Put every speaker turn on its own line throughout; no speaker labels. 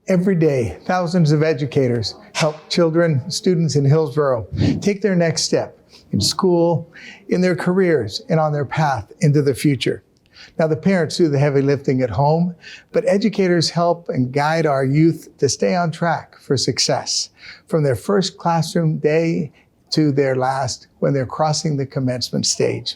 Every day, thousands of educators help children, students in Hillsboro take their next step in school, in their careers, and on their path into the future. Now, the parents do the heavy lifting at home, but educators help and guide our youth to stay on track for success, from their first classroom day to their last when they're crossing the commencement stage.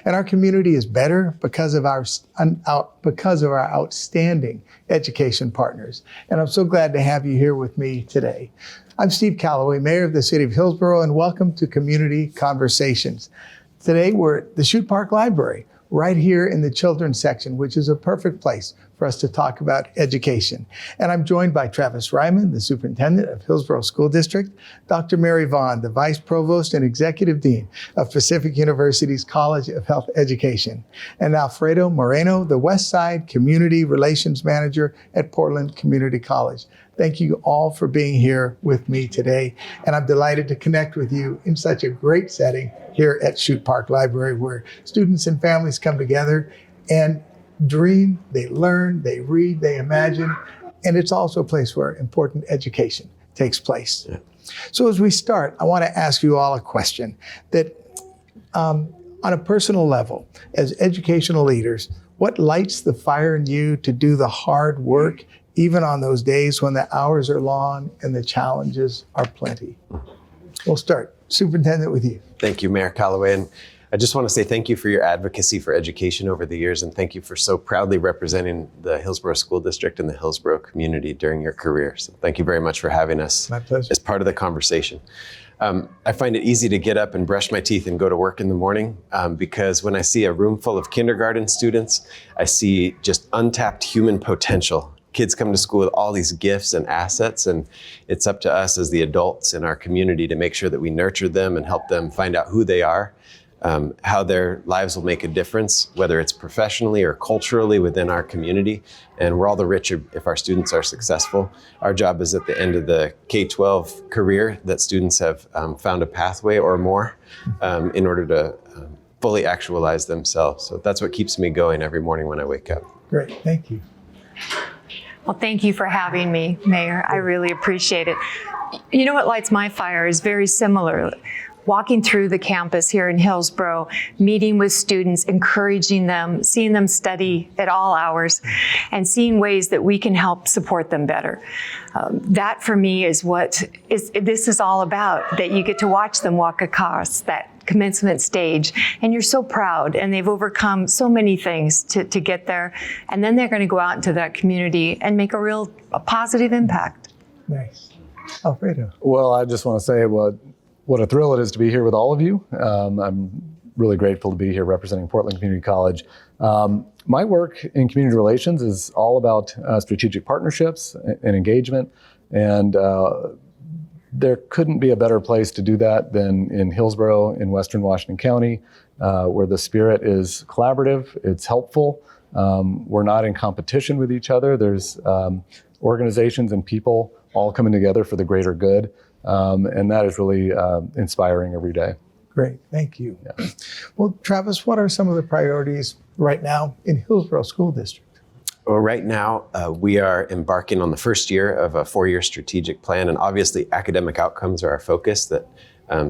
And our community is better because of our outstanding education partners. And I'm so glad to have you here with me today. I'm Steve Callaway, Mayor of the City of Hillsboro, and welcome to Community Conversations. Today we're at the Chute Park Library, right here in the children's section, which is a perfect place for us to talk about education. And I'm joined by Travis Reiman, the Superintendent of Hillsboro School District, Dr. Mary Vaughn, the Vice Provost and Executive Dean of Pacific University's College of Health Education, and Alfredo Moreno, the Westside Community Relations Manager at Portland Community College. Thank you all for being here with me today, and I'm delighted to connect with you in such a great setting here at Chute Park Library, where students and families come together and dream, they learn, they read, they imagine, and it's also a place where important education takes place. Yeah. So as we start, I want to ask you all a question that on a personal level, as educational leaders, what lights the fire in you to do the hard work, even on those days when the hours are long and the challenges are plenty? We'll start, Superintendent, with you.
Thank you, Mayor Callaway. And I just want to say thank you for your advocacy for education over the years, and thank you for so proudly representing the Hillsboro School District and the Hillsboro community during your career. So thank you very much for having us as part of the conversation. I find it easy to get up and brush my teeth and go to work in the morning because when I see a room full of kindergarten students, I see just untapped human potential. Kids come to school with all these gifts and assets, and it's up to us as the adults in our community to make sure that we nurture them and help them find out who they are, how their lives will make a difference, whether it's professionally or culturally within our community. And we're all the richer if our students are successful. Our job is at the end of the K-12 career that students have found a pathway or more in order to fully actualize themselves. So that's what keeps me going every morning when I wake up.
Great, thank you.
Well, thank you for having me, Mayor. I really appreciate it. You know what lights my fire is very similar. Walking through the campus here in Hillsboro, meeting with students, encouraging them, seeing them study at all hours, and seeing ways that we can help support them better. That for me is what this is all about, that you get to watch them walk across that commencement stage, and you're so proud, and they've overcome so many things to get there, and then they're going to go out into that community and make a positive impact.
Nice. Alfredo.
Well, I just want to say what a thrill it is to be here with all of you. I'm really grateful to be here representing Portland Community College. My work in community relations is all about strategic partnerships and engagement, and there couldn't be a better place to do that than in Hillsboro in Western Washington County, where the spirit is collaborative, it's helpful. We're not in competition with each other. There's organizations and people all coming together for the greater good. And that is really inspiring every day.
Great, thank you.
Yeah.
Well, Travis, what are some of the priorities right now in Hillsboro School District?
Well, right now, we are embarking on the first year of a 4-year strategic plan, and obviously academic outcomes are our focus, that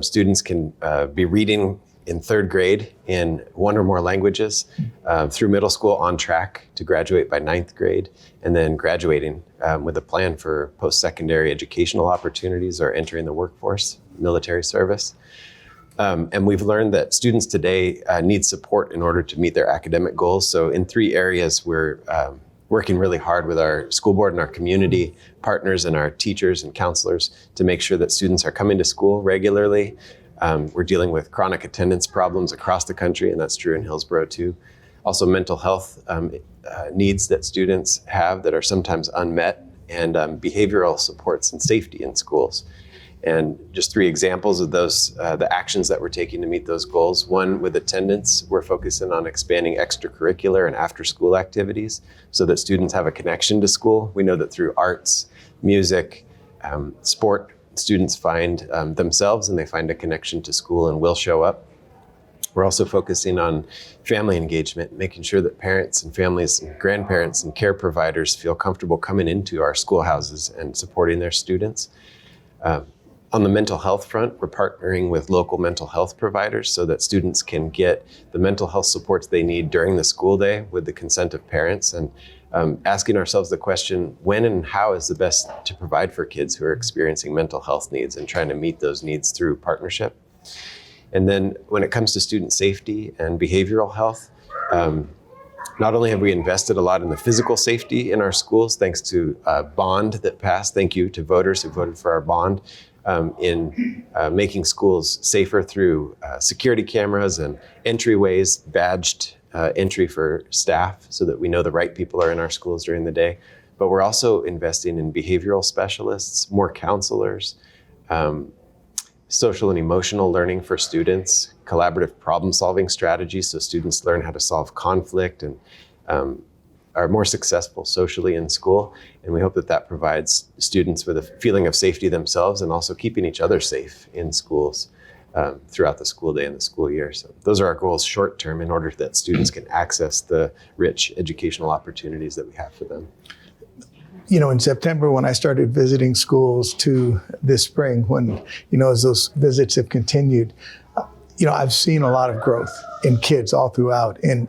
students can be reading in 3rd grade in 1 or more languages, through middle school on track to graduate by 9th grade, and then graduating with a plan for post-secondary educational opportunities or entering the workforce, military service. And we've learned that students today need support in order to meet their academic goals. So in 3 areas, we're working really hard with our school board and our community partners and our teachers and counselors to make sure that students are coming to school regularly. We're dealing with chronic attendance problems across the country, and that's true in Hillsboro too. Also mental health needs that students have that are sometimes unmet, and behavioral supports and safety in schools. And just 3 examples of those, the actions that we're taking to meet those goals. 1, with attendance, we're focusing on expanding extracurricular and after-school activities so that students have a connection to school. We know that through arts, music, sport, students find themselves and they find a connection to school and will show up. We're also focusing on family engagement, making sure that parents and families and grandparents and care providers feel comfortable coming into our schoolhouses and supporting their students. On the mental health front, we're partnering with local mental health providers so that students can get the mental health supports they need during the school day with the consent of parents, and asking ourselves the question, when and how is the best to provide for kids who are experiencing mental health needs, and trying to meet those needs through partnership. And then when it comes to student safety and behavioral health, not only have we invested a lot in the physical safety in our schools, thanks to a bond that passed, thank you to voters who voted for our bond, in making schools safer through security cameras and entryways, badged entry for staff so that we know the right people are in our schools during the day. But we're also investing in behavioral specialists, more counselors, social and emotional learning for students, collaborative problem-solving strategies so students learn how to solve conflict and are more successful socially in school. And we hope that that provides students with a feeling of safety themselves and also keeping each other safe in schools throughout the school day and the school year. So those are our goals short term in order that students can access the rich educational opportunities that we have for them.
You know, in September, when I started visiting schools to this spring, when, you know, as those visits have continued, you know, I've seen a lot of growth in kids all throughout. And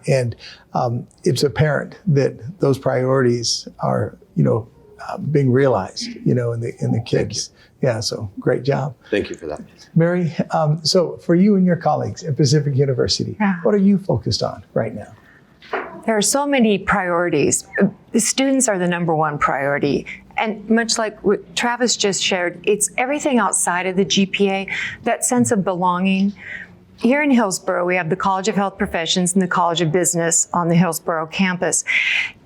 it's apparent that those priorities are, you know, being realized, you know, in the kids. Yeah, so great job.
Thank you for that.
Mary, so for you and your colleagues at Pacific University, what are you focused on right now?
There are so many priorities. The students are the number one priority. And much like what Travis just shared, it's everything outside of the GPA, that sense of belonging. Here in Hillsboro, we have the College of Health Professions and the College of Business on the Hillsboro campus.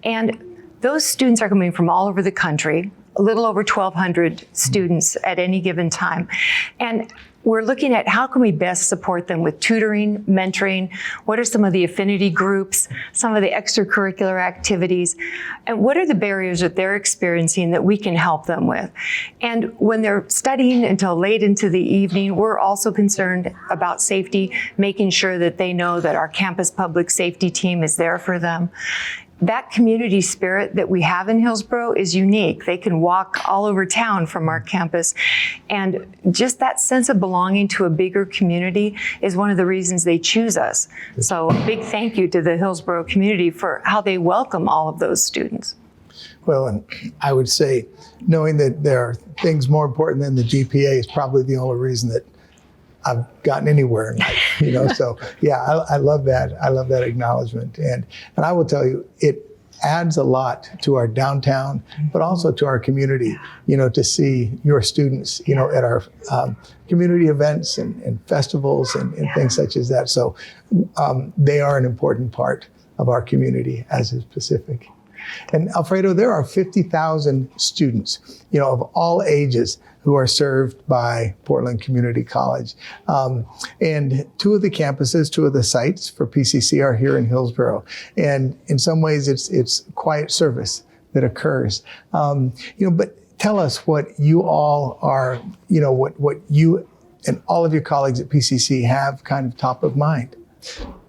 And those students are coming from all over the country, a little over 1,200 students at any given time. And we're looking at how can we best support them with tutoring, mentoring, what are some of the affinity groups, some of the extracurricular activities, and what are the barriers that they're experiencing that we can help them with. And when they're studying until late into the evening, we're also concerned about safety, making sure that they know that our campus public safety team is there for them. That community spirit that we have in Hillsboro is unique. They can walk all over town from our campus. And just that sense of belonging to a bigger community is one of the reasons they choose us. So a big thank you to the Hillsboro community for how they welcome all of those students.
Well, and I would say knowing that there are things more important than the GPA is probably the only reason that I've gotten anywhere in life, you know. So yeah, I love that. I love that acknowledgement. And I will tell you, it adds a lot to our downtown, but also to our community, you know, to see your students, you know, at our community events and festivals and things such as that. So they are an important part of our community, as is Pacific. And Alfredo, there are 50,000 students, you know, of all ages who are served by Portland Community College. And two of the campuses, two of the sites for PCC are here in Hillsboro. And in some ways, it's quiet service that occurs. You know, but tell us what you all are, you know, what you and all of your colleagues at PCC have kind of top of mind.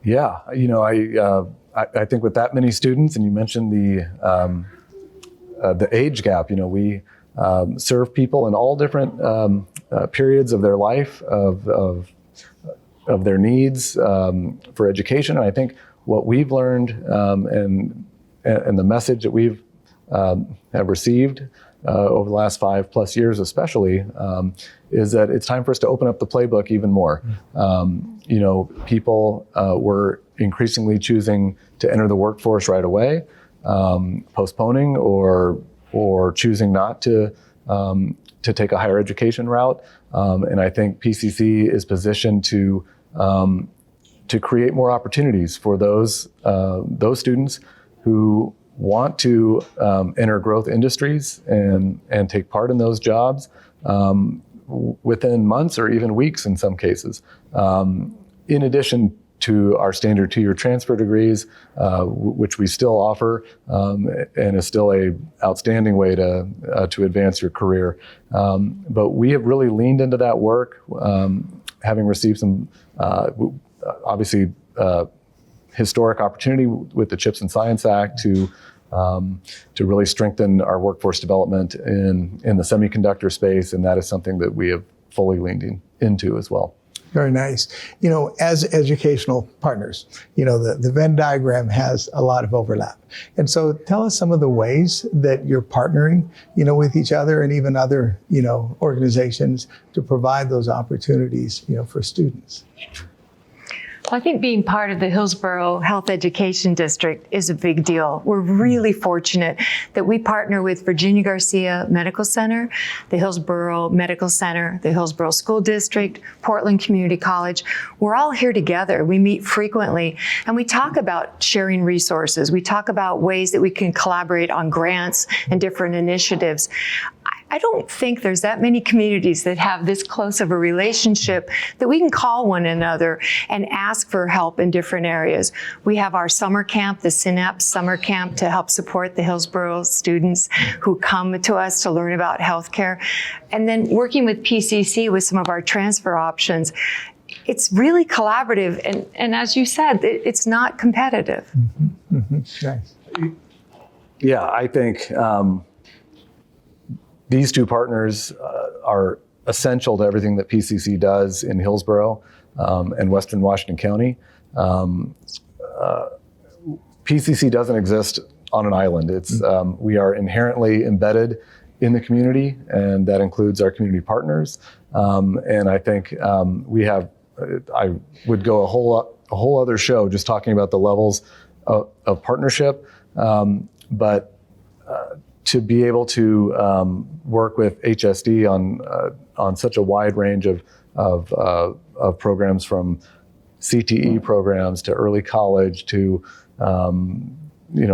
Yeah, you know, I think with that many students, and you mentioned the age gap, you know, we serve people in all different periods of their life, of their needs for education. And I think what we've learned and the message that we've have received over the last 5+ years especially, is that it's time for us to open up the playbook even more. You know, people were increasingly choosing to enter the workforce right away, postponing or choosing not to take a higher education route. And I think PCC is positioned to create more opportunities for those students who want to enter growth industries and take part in those jobs within months or even weeks in some cases. In addition to our standard 2-year transfer degrees, which we still offer, and is still a outstanding way to advance your career. But we have really leaned into that work, having received some obviously historic opportunity with the CHIPS and Science Act to really strengthen our workforce development in the semiconductor space, and that is something that we have fully leaned into as well.
Very nice. As educational partners, the Venn diagram has a lot of overlap. And so tell us some of the ways that you're partnering, with each other and even other, organizations to provide those opportunities, for students.
Well, I think being part of the Hillsboro Health Education District is a big deal. We're really fortunate that we partner with Virginia Garcia Medical Center, the Hillsboro Medical Center, the Hillsboro School District, Portland Community College. We're all here together. We meet frequently, and we talk about sharing resources. We talk about ways that we can collaborate on grants and different initiatives. I don't think there's that many communities that have this close of a relationship that we can call one another and ask for help in different areas. We have our summer camp, the Synapse Summer Camp, to help support the Hillsboro students who come to us to learn about healthcare. And then working with PCC with some of our transfer options. It's really collaborative, and as you said, it's not competitive.
Mm-hmm. Mm-hmm. Nice.
Yeah, I think these two partners are essential to everything that PCC does in Hillsboro and Western Washington County. PCC doesn't exist on an island. We are inherently embedded in the community, and that includes our community partners. And I think I would go a whole other show just talking about the levels of partnership, but to be able to work with HSD on such a wide range of programs, from CTE programs to early college to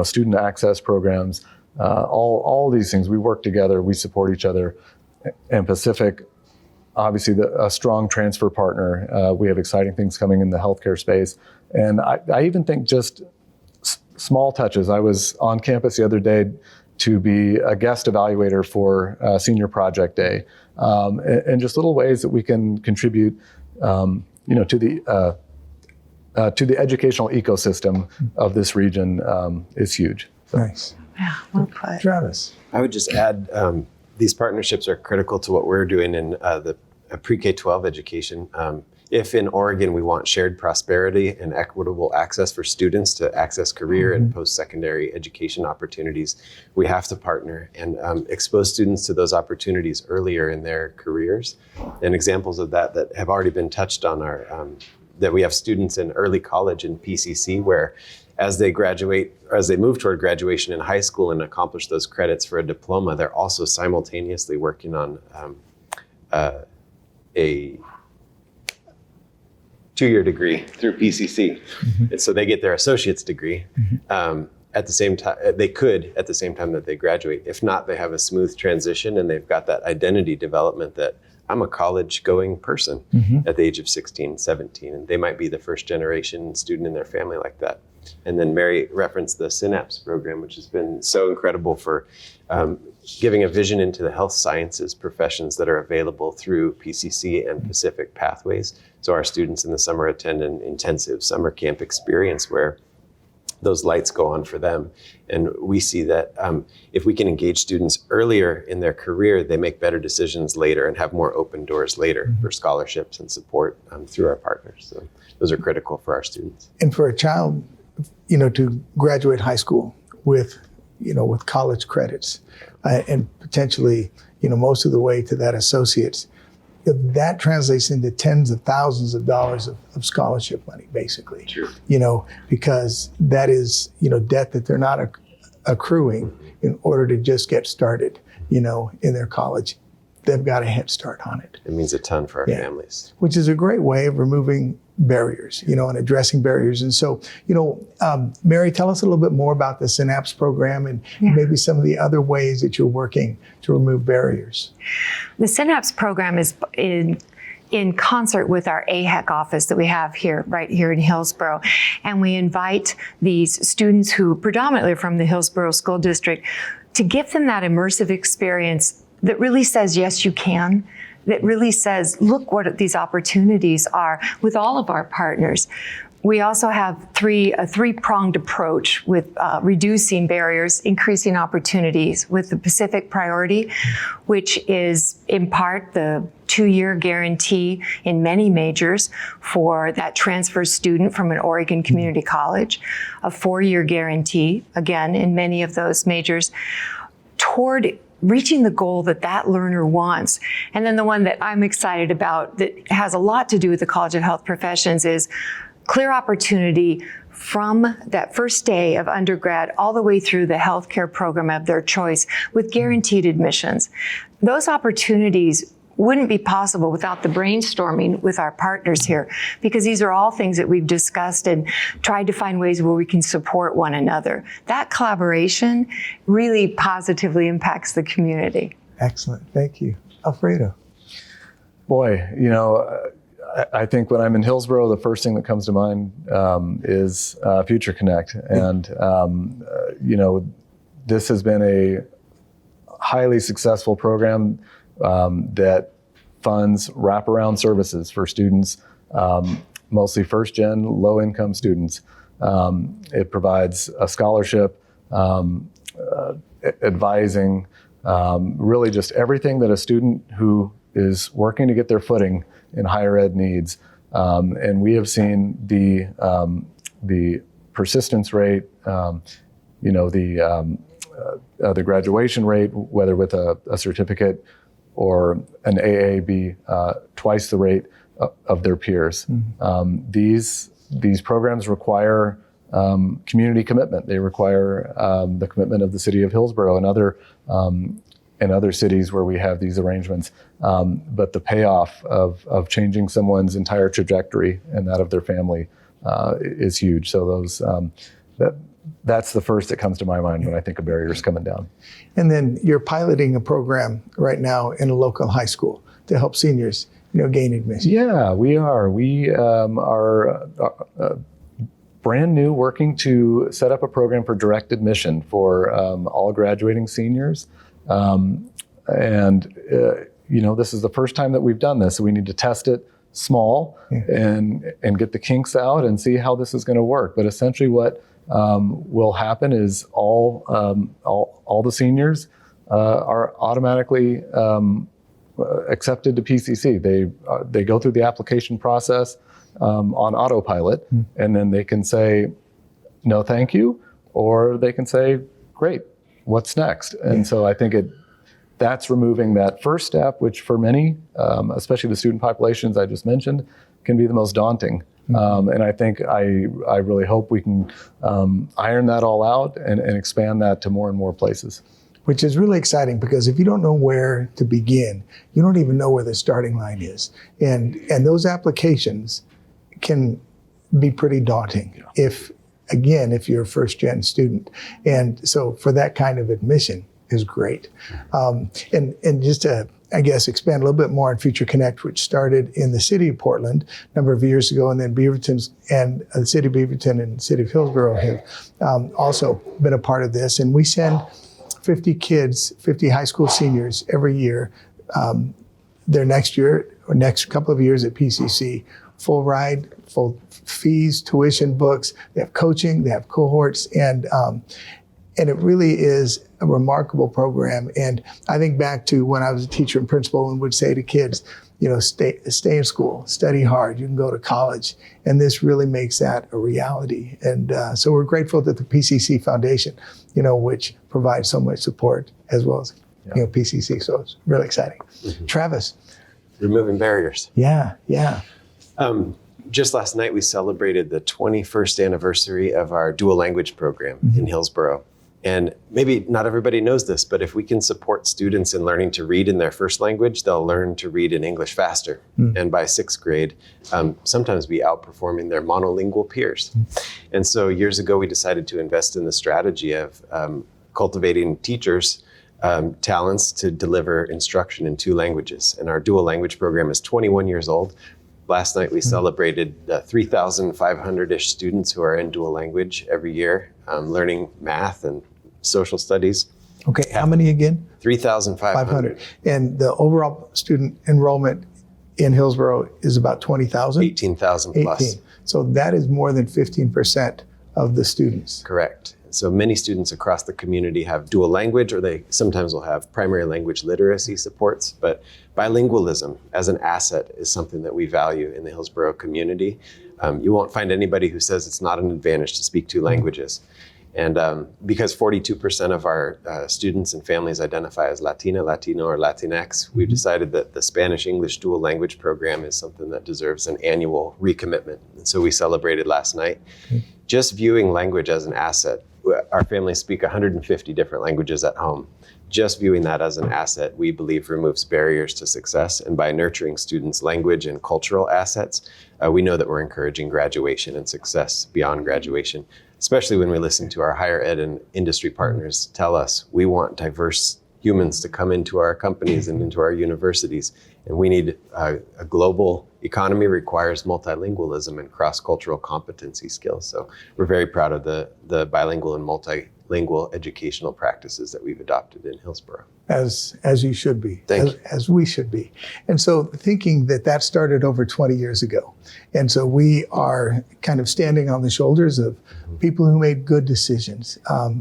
student access programs, all these things, we work together, we support each other. And Pacific, obviously a strong transfer partner. We have exciting things coming in the healthcare space. And I even think just small touches. I was on campus the other day to be a guest evaluator for Senior Project Day, and just little ways that we can contribute, to the educational ecosystem of this region is huge. So.
Nice.
Yeah, well put.
Travis.
I would just add, these partnerships are critical to what we're doing in the pre-K-12 education. If in Oregon we want shared prosperity and equitable access for students to access career and post-secondary education opportunities, we have to partner and expose students to those opportunities earlier in their careers. And examples of that have already been touched on are that we have students in early college in PCC where as they graduate, or as they move toward graduation in high school and accomplish those credits for a diploma, they're also simultaneously working on a 2-year degree through PCC. And so they get their associate's degree at the same time. They could at the same time that they graduate. If not, they have a smooth transition and they've got that identity development that I'm a college going person at the age of 16, 17, and they might be the first generation student in their family like that. And then Mary referenced the Synapse program, which has been so incredible for giving a vision into the health sciences professions that are available through PCC and Pacific Pathways. So our students in the summer attend an intensive summer camp experience where those lights go on for them. And we see that if we can engage students earlier in their career, they make better decisions later and have more open doors later for scholarships and support through our partners. So those are critical for our students.
And for a child, to graduate high school with college credits and potentially, most of the way to that associate's, that translates into tens of thousands of dollars of scholarship money, basically.
True.
Because that is, debt that they're not accruing in order to just get started, in their college. They've got a head start on it.
It means a ton for our families.
Which is a great way of removing barriers, and addressing barriers. And so, Mary, tell us a little bit more about the Synapse program and maybe some of the other ways that you're working to remove barriers.
The Synapse program is in concert with our AHEC office that we have right here in Hillsboro. And we invite these students who predominantly are from the Hillsboro School District to give them that immersive experience that really says, yes, you can. that really says, look what these opportunities are with all of our partners. We also have a three-pronged approach with reducing barriers, increasing opportunities with the Pacific Priority, which is in part the 2-year guarantee in many majors for that transfer student from an Oregon community college, a 4-year guarantee, again, in many of those majors, toward reaching the goal that that learner wants. And then the one that I'm excited about that has a lot to do with the College of Health Professions is clear opportunity from that first day of undergrad all the way through the healthcare program of their choice with guaranteed admissions. Those opportunities wouldn't be possible without the brainstorming with our partners here, because these are all things that we've discussed and tried to find ways where we can support one another. That collaboration really positively impacts the community.
Excellent. Thank you. Alfredo.
Boy, I think when I'm in Hillsboro, the first thing that comes to mind is Future Connect. And, this has been a highly successful program that funds wraparound services for students, mostly first-gen, low-income students. It provides a scholarship, advising, really just everything that a student who is working to get their footing in higher ed needs. And we have seen the persistence rate, the graduation rate, whether with a certificate or an AA, be twice the rate of their peers. Mm-hmm. These programs require community commitment. They require the commitment of the city of Hillsboro and other cities where we have these arrangements. But the payoff of changing someone's entire trajectory and that of their family is huge. So that's the first that comes to my mind when I think of barriers coming down.
And then you're piloting a program right now in a local high school to help seniors, gain admission.
Yeah, we are. We are brand new, working to set up a program for direct admission for all graduating seniors. This is the first time that we've done this, so we need to test it small and get the kinks out and see how this is going to work. But essentially what will happen is all the seniors are automatically accepted to PCC. They go through the application process on autopilot, and then they can say, no, thank you, or they can say, great, what's next? And so I think that's removing that first step, which for many, especially the student populations I just mentioned, can be the most daunting. And I think I really hope we can iron that all out and expand that to more and more places.
Which is really exciting, because if you don't know where to begin, you don't even know where the starting line is. And those applications can be pretty daunting if you're a first-gen student. And so for that kind of admission is great. And just to, expand a little bit more on Future Connect, which started in the city of Portland a number of years ago, and then Beaverton's and the city of Beaverton and the city of Hillsboro have also been a part of this. And we send 50 high school seniors every year, their next year or next couple of years at PCC, full ride, full fees, tuition, books. They have coaching, they have cohorts, and it really is a remarkable program. And I think back to when I was a teacher and principal and would say to kids, stay in school, study hard, you can go to college. And this really makes that a reality. And so we're grateful that the PCC Foundation, which provides so much support, as well as PCC. So it's really exciting. Mm-hmm. Travis.
Removing barriers.
Yeah.
Just last night, we celebrated the 21st anniversary of our dual language program in Hillsboro. And maybe not everybody knows this, but if we can support students in learning to read in their first language, they'll learn to read in English faster. And by sixth grade, sometimes be outperforming their monolingual peers. And so years ago, we decided to invest in the strategy of cultivating teachers' talents to deliver instruction in 2 languages. And our dual language program is 21 years old. Last night, we celebrated 3,500-ish students who are in dual language every year, learning math and social studies.
Okay, how many again?
3,500.
500. And the overall student enrollment in Hillsboro is about 20,000?
18,000 plus.
18. So that is more than 15% of the students.
Correct. So many students across the community have dual language, or they sometimes will have primary language literacy supports, but bilingualism as an asset is something that we value in the Hillsboro community. You won't find anybody who says it's not an advantage to speak two languages. And because 42% of our students and families identify as Latina, Latino, or Latinx, we've decided that the Spanish-English dual language program is something that deserves an annual recommitment. And so we celebrated last night. Just viewing language as an asset. Our families speak 150 different languages at home. Just viewing that as an asset, we believe, removes barriers to success. And by nurturing students' language and cultural assets, we know that we're encouraging graduation and success beyond graduation, especially when we listen to our higher ed and industry partners tell us we want diverse humans to come into our companies and into our universities. And we need a global economy requires multilingualism and cross-cultural competency skills. So we're very proud of the bilingual and multilingual educational practices that we've adopted in Hillsboro.
As you should be,
Thank you.
as we should be. And so thinking that started over 20 years ago. And so we are kind of standing on the shoulders of people who made good decisions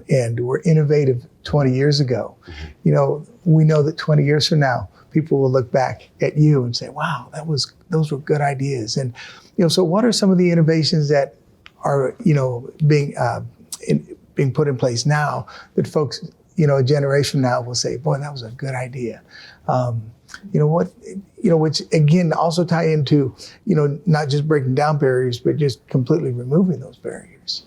and were innovative 20 years ago. You know, we know that 20 years from now, people will look back at you and say, wow, those were good ideas. And, you know, so what are some of the innovations that are, you know, being put in place now that folks, you know, a generation from now will say, boy, that was a good idea. You know what, you know, which again also tie into, you know, not just breaking down barriers, but just completely removing those barriers.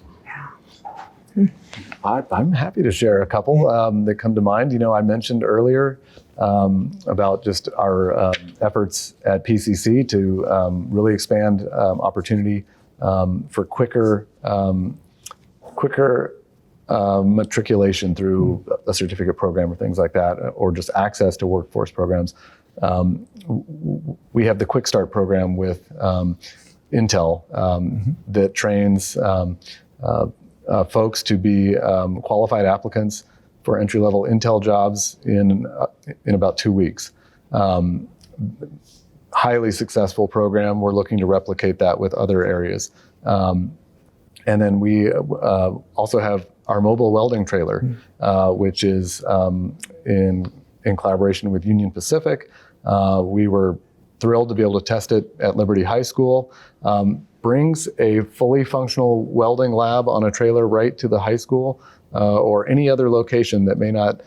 I'm happy to share a couple that come to mind. You know, I mentioned earlier about just our efforts at PCC to really expand opportunity for quicker matriculation through a certificate program or things like that, or just access to workforce programs. We have the Quick Start program with Intel that trains folks to be qualified applicants for entry-level Intel jobs in about 2 weeks. Highly successful program. We're looking to replicate that with other areas. And then we also have our mobile welding trailer, which is in collaboration with Union Pacific. We were thrilled to be able to test it at Liberty High School. Brings a fully functional welding lab on a trailer right to the high school or any other location that may not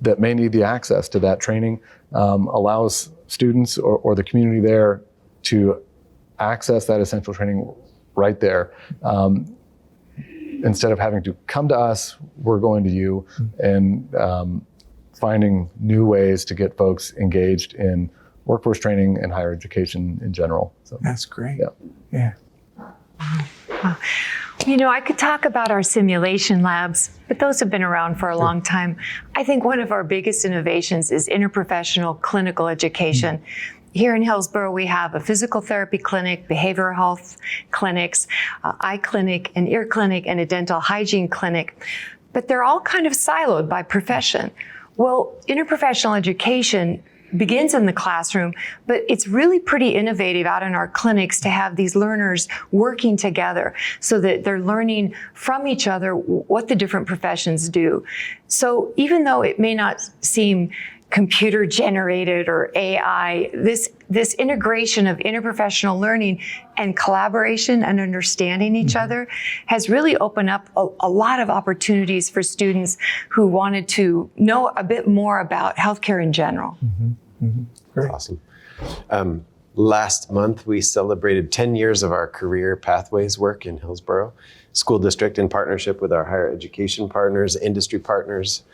that may need the access to that training. Allows students or the community there to access that essential training right there. Instead of having to come to us, we're going to you, and finding new ways to get folks engaged in workforce training and higher education in general. So
That's great.
yeah.
You know, I could talk about our simulation labs, but those have been around for a long time. I think one of our biggest innovations is interprofessional clinical education. Here in Hillsboro, we have a physical therapy clinic, behavioral health clinics, eye clinic, an ear clinic, and a dental hygiene clinic. But they're all kind of siloed by profession. Well, interprofessional education begins in the classroom, but it's really pretty innovative out in our clinics to have these learners working together so that they're learning from each other what the different professions do. So even though it may not seem computer generated or AI, this integration of interprofessional learning and collaboration and understanding each other has really opened up a lot of opportunities for students who wanted to know a bit more about healthcare in general.
Great.
Awesome. Last month, we celebrated 10 years of our career pathways work in Hillsboro School District in partnership with our higher education partners, industry partners.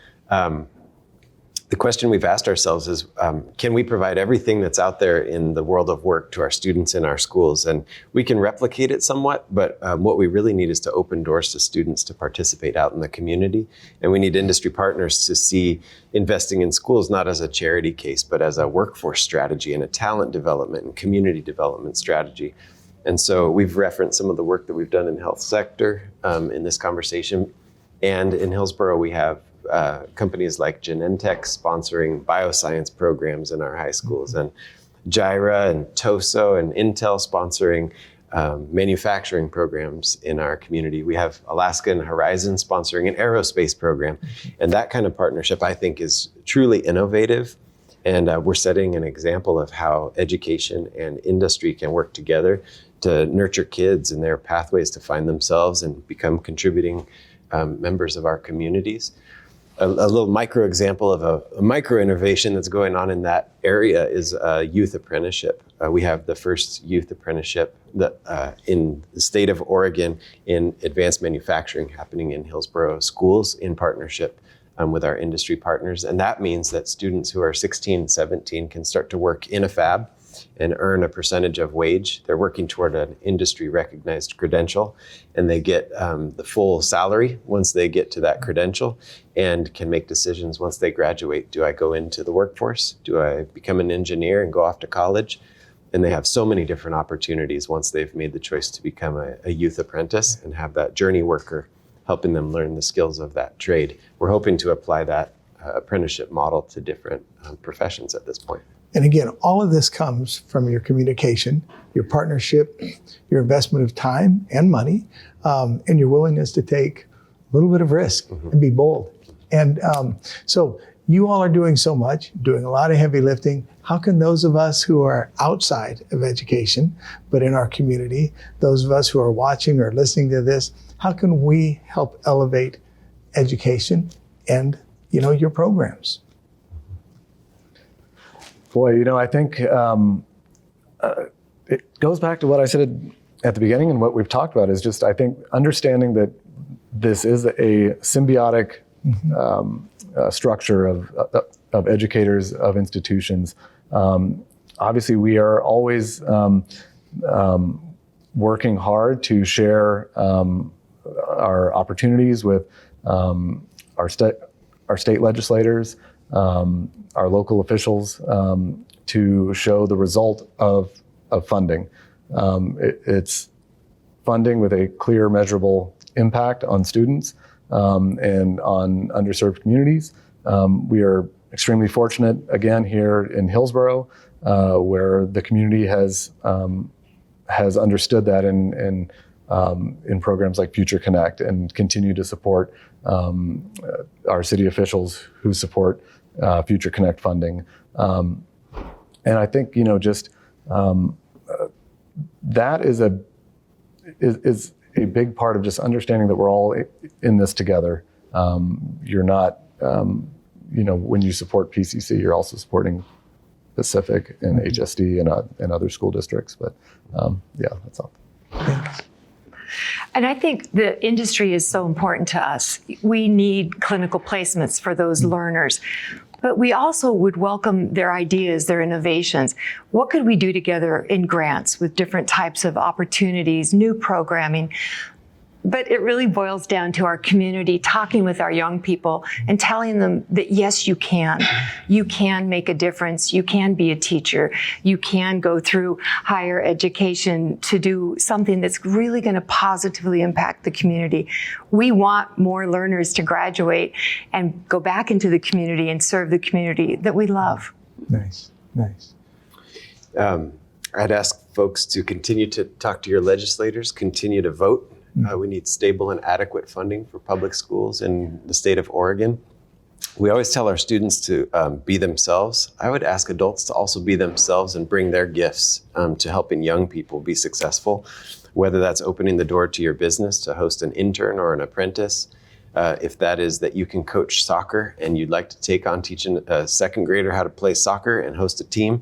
The question we've asked ourselves is, can we provide everything that's out there in the world of work to our students in our schools? And we can replicate it somewhat, but what we really need is to open doors to students to participate out in the community. And we need industry partners to see investing in schools not as a charity case, but as a workforce strategy and a talent development and community development strategy. And so we've referenced some of the work that we've done in health sector in this conversation. And in Hillsboro, we have companies like Genentech sponsoring bioscience programs in our high schools, and Gyra and Toso and Intel sponsoring manufacturing programs in our community. We have Alaska and Horizon sponsoring an aerospace program. And that kind of partnership, I think, is truly innovative. And we're setting an example of how education and industry can work together to nurture kids and their pathways to find themselves and become contributing members of our communities. A little micro example of a micro innovation that's going on in that area is a youth apprenticeship. We have the first youth apprenticeship in the state of Oregon in advanced manufacturing happening in Hillsboro schools in partnership with our industry partners. And that means that students who are 16, 17 can start to work in a fab and earn a percentage of wage. They're working toward an industry recognized credential, and they get the full salary once they get to that credential and can make decisions once they graduate. Do I go into the workforce? Do I become an engineer and go off to college? And they have so many different opportunities once they've made the choice to become a youth apprentice and have that journey worker helping them learn the skills of that trade. We're hoping to apply that apprenticeship model to different professions at this point.
And again, all of this comes from your communication, your partnership, your investment of time and money, and your willingness to take a little bit of risk and be bold. And so you all are doing so much, doing a lot of heavy lifting. How can those of us who are outside of education, but in our community, those of us who are watching or listening to this, how can we help elevate education and, your programs?
Boy, I think it goes back to what I said at the beginning and what we've talked about is just, I think, understanding that this is a symbiotic structure of educators, of institutions. Obviously, we are always working hard to share our opportunities with our state legislators, our local officials, to show the result of funding. It's funding with a clear, measurable impact on students and on underserved communities. We are extremely fortunate, again, here in Hillsboro, where the community has understood that in programs like Future Connect and continue to support our city officials who support Future Connect funding. And I think, that is a big part of just understanding that we're all in this together. You're not, when you support PCC, you're also supporting Pacific and HSD and other school districts. But that's all.
Thanks.
And I think the industry is so important to us. We need clinical placements for those learners, but we also would welcome their ideas, their innovations. What could we do together in grants with different types of opportunities, new programming? But it really boils down to our community, talking with our young people and telling them that, yes, you can. You can make a difference. You can be a teacher. You can go through higher education to do something that's really going to positively impact the community. We want more learners to graduate and go back into the community and serve the community that we love.
Nice.
I'd ask folks to continue to talk to your legislators, continue to vote. We need stable and adequate funding for public schools in the state of Oregon. We always tell our students to be themselves. I would ask adults to also be themselves and bring their gifts to helping young people be successful, whether that's opening the door to your business to host an intern or an apprentice. If that is that you can coach soccer and you'd like to take on teaching a second grader how to play soccer and host a team,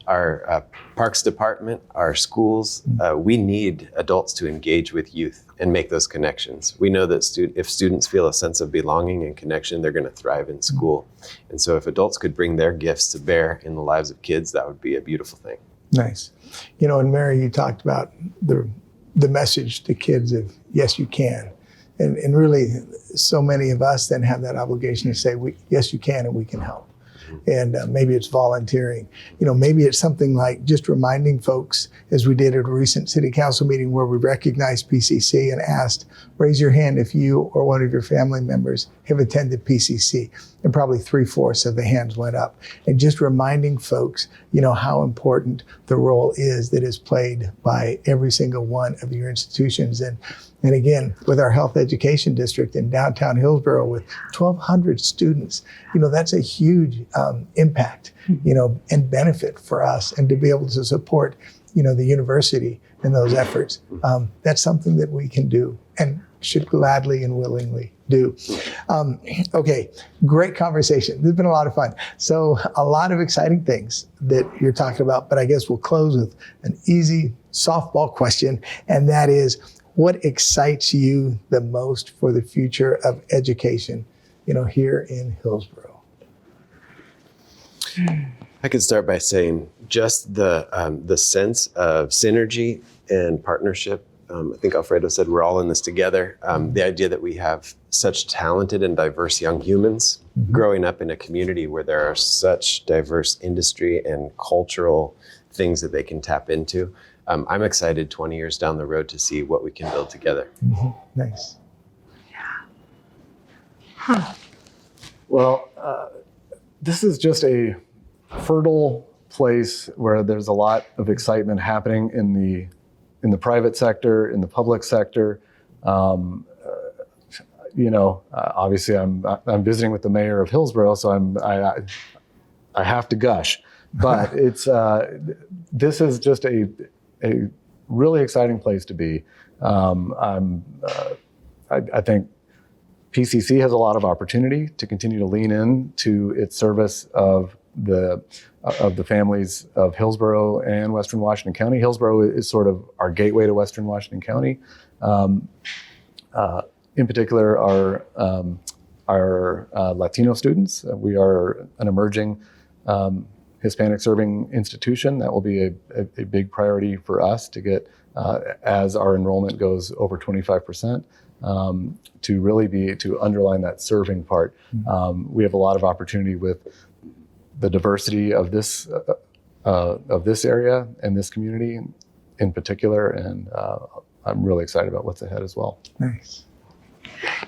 our parks department, our schools, we need adults to engage with youth and make those connections. We know that if students feel a sense of belonging and connection, they're going to thrive in school. And so if adults could bring their gifts to bear in the lives of kids, that would be a beautiful thing.
Nice. And Mary, you talked about the message to kids of, yes, you can. And really, so many of us then have that obligation to say, yes, you can, and we can help. And maybe it's volunteering. Maybe it's something like just reminding folks, as we did at a recent city council meeting where we recognized PCC and asked, raise your hand if you or one of your family members have attended PCC. And probably 3/4 of the hands went up. And just reminding folks, how important the role is that is played by every single one of your institutions. And again, with our health education district in downtown Hillsboro with 1,200 students, that's a huge impact, and benefit for us. And to be able to support, the university in those efforts, that's something that we can do and should gladly and willingly do. Okay, great conversation. This has been a lot of fun. So a lot of exciting things that you're talking about, but I guess we'll close with an easy softball question, and that is, what excites you the most for the future of education, here in Hillsboro?
I could start by saying just the sense of synergy and partnership. I think Alfredo said we're all in this together. The idea that we have such talented and diverse young humans growing up in a community where there are such diverse industry and cultural things that they can tap into. I'm excited 20 years down the road to see what we can build together.
Nice.
Well, this is just a fertile place where there's a lot of excitement happening in the private sector, in the public sector. Obviously I'm visiting with the mayor of Hillsboro, so I have to gush, but it's this is just a really exciting place to be. I think PCC has a lot of opportunity to continue to lean in to its service of the families of Hillsboro and Western Washington County. Hillsboro is sort of our gateway to Western Washington County. In particular, our Latino students. We are an emerging Hispanic serving institution. That will be a big priority for us to get, as our enrollment goes over 25%, to really be to underline that serving part. We have a lot of opportunity with the diversity of this area and this community in particular, and I'm really excited about what's ahead as well.
Nice.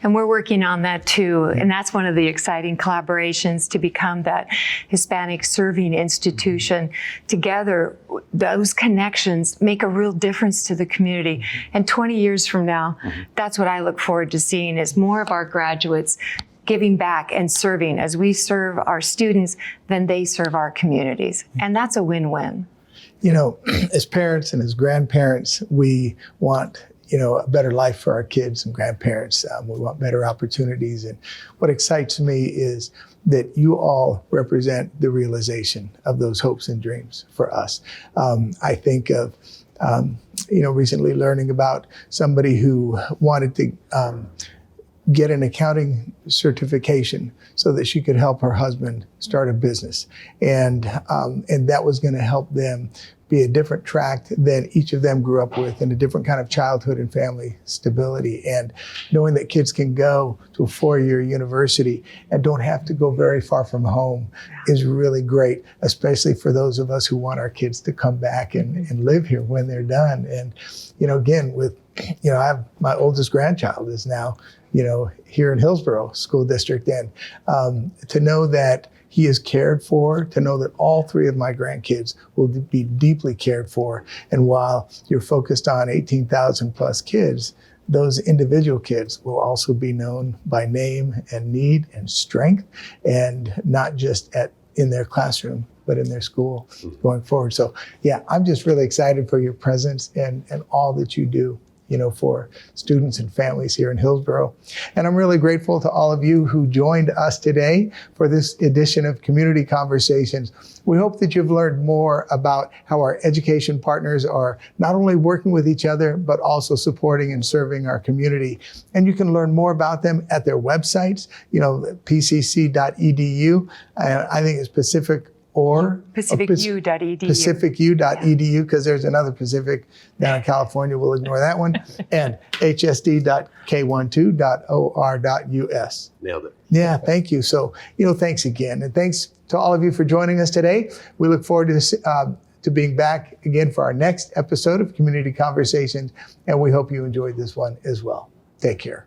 And we're working on that too. And that's one of the exciting collaborations, to become that Hispanic serving institution. Together, those connections make a real difference to the community. And 20 years from now, that's what I look forward to seeing, is more of our graduates giving back and serving. As we serve our students, then they serve our communities. And that's a win-win.
As parents and as grandparents, we want a better life for our kids and grandparents. We want better opportunities. And what excites me is that you all represent the realization of those hopes and dreams for us. I think of, recently learning about somebody who wanted to get an accounting certification so that she could help her husband start a business. And that was going to help them be a different track than each of them grew up with, and a different kind of childhood and family stability. And knowing that kids can go to a 4-year university and don't have to go very far from home is really great, especially for those of us who want our kids to come back and live here when they're done. And, again, I have my oldest grandchild is now, here in Hillsboro School District. And to know that he is cared for, to know that all 3 of my grandkids will be deeply cared for. And while you're focused on 18,000 plus kids, those individual kids will also be known by name and need and strength, and not just in their classroom, but in their school going forward. So yeah, I'm just really excited for your presence and all that you do, for students and families here in Hillsboro. And I'm really grateful to all of you who joined us today for this edition of Community Conversations. We hope that you've learned more about how our education partners are not only working with each other, but also supporting and serving our community. And you can learn more about them at their websites, pcc.edu. I think it's or
PacificU.edu.
PacificU.edu, because there's another Pacific down in California. We'll ignore that one. And hsd.k12.or.us.
Nailed it.
Yeah, thank you. So, thanks again. And thanks to all of you for joining us today. We look forward to being back again for our next episode of Community Conversations. And we hope you enjoyed this one as well. Take care.